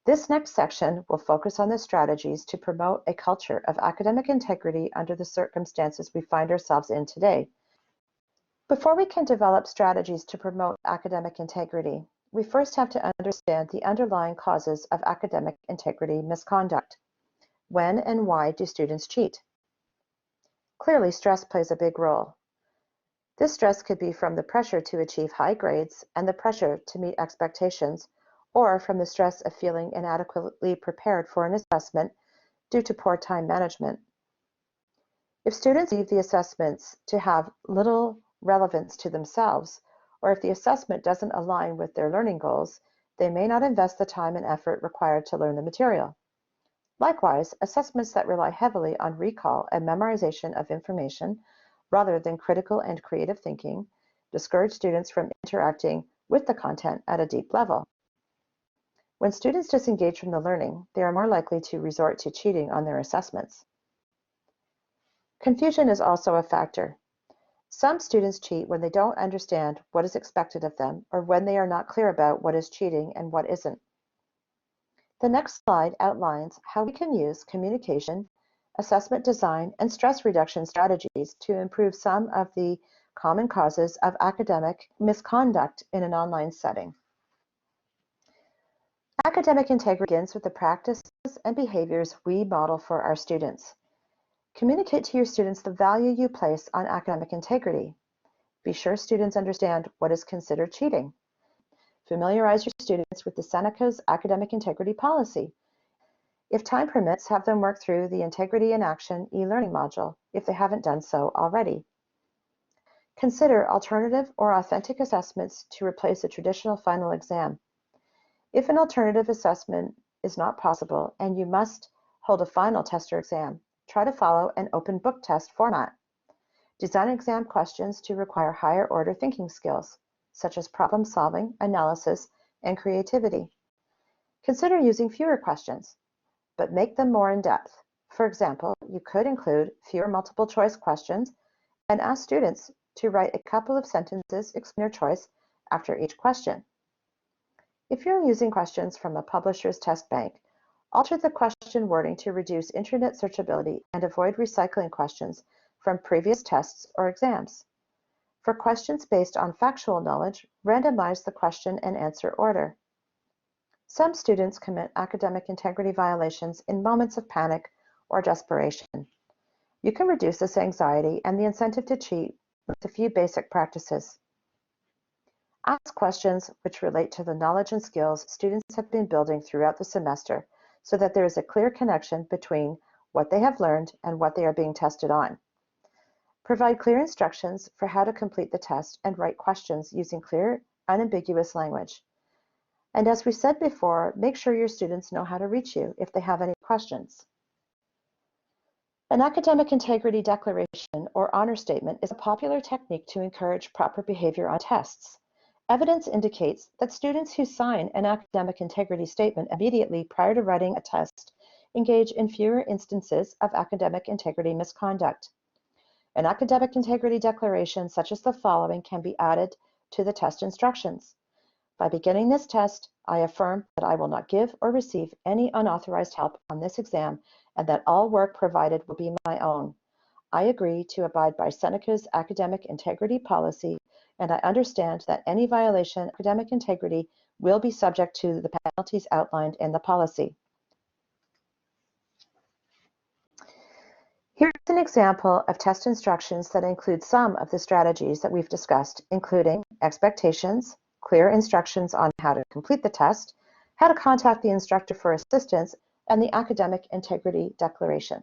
This next section will focus on the strategies to promote a culture of academic integrity under the circumstances we find ourselves in today. Before we can develop strategies to promote academic integrity, we first have to understand the underlying causes of academic integrity misconduct. When and why do students cheat? Clearly, stress plays a big role. This stress could be from the pressure to achieve high grades and the pressure to meet expectations, or from the stress of feeling inadequately prepared for an assessment due to poor time management. If students leave the assessments to have little relevance to themselves, or if the assessment doesn't align with their learning goals, they may not invest the time and effort required to learn the material. Likewise, assessments that rely heavily on recall and memorization of information rather than critical and creative thinking discourage students from interacting with the content at a deep level. When students disengage from the learning, they are more likely to resort to cheating on their assessments. Confusion is also a factor. Some students cheat when they don't understand what is expected of them or when they are not clear about what is cheating and what isn't. The next slide outlines how we can use communication, assessment design, and stress reduction strategies to improve some of the common causes of academic misconduct in an online setting. Academic integrity begins with the practices and behaviors we model for our students. Communicate to your students the value you place on academic integrity. Be sure students understand what is considered cheating. Familiarize your students with the Seneca's Academic Integrity Policy. If time permits, have them work through the Integrity in Action e-learning module if they haven't done so already. Consider alternative or authentic assessments to replace a traditional final exam. If an alternative assessment is not possible and you must hold a final test or exam, try to follow an open book test format. Design exam questions to require higher order thinking skills, such as problem solving, analysis, and creativity. Consider using fewer questions, but make them more in-depth. For example, you could include fewer multiple choice questions and ask students to write a couple of sentences explaining their choice after each question. If you're using questions from a publisher's test bank, alter the question wording to reduce internet searchability and avoid recycling questions from previous tests or exams. For questions based on factual knowledge, randomize the question and answer order. Some students commit academic integrity violations in moments of panic or desperation. You can reduce this anxiety and the incentive to cheat with a few basic practices. Ask questions which relate to the knowledge and skills students have been building throughout the semester so that there is a clear connection between what they have learned and what they are being tested on. Provide clear instructions for how to complete the test and write questions using clear, unambiguous language. And as we said before, make sure your students know how to reach you if they have any questions. An academic integrity declaration or honor statement is a popular technique to encourage proper behavior on tests. Evidence indicates that students who sign an academic integrity statement immediately prior to writing a test engage in fewer instances of academic integrity misconduct. An academic integrity declaration such as the following can be added to the test instructions. By beginning this test, I affirm that I will not give or receive any unauthorized help on this exam and that all work provided will be my own. I agree to abide by Seneca's Academic Integrity Policy, and I understand that any violation of academic integrity will be subject to the penalties outlined in the policy. Here's an example of test instructions that include some of the strategies that we've discussed, including expectations, clear instructions on how to complete the test, how to contact the instructor for assistance, and the academic integrity declaration.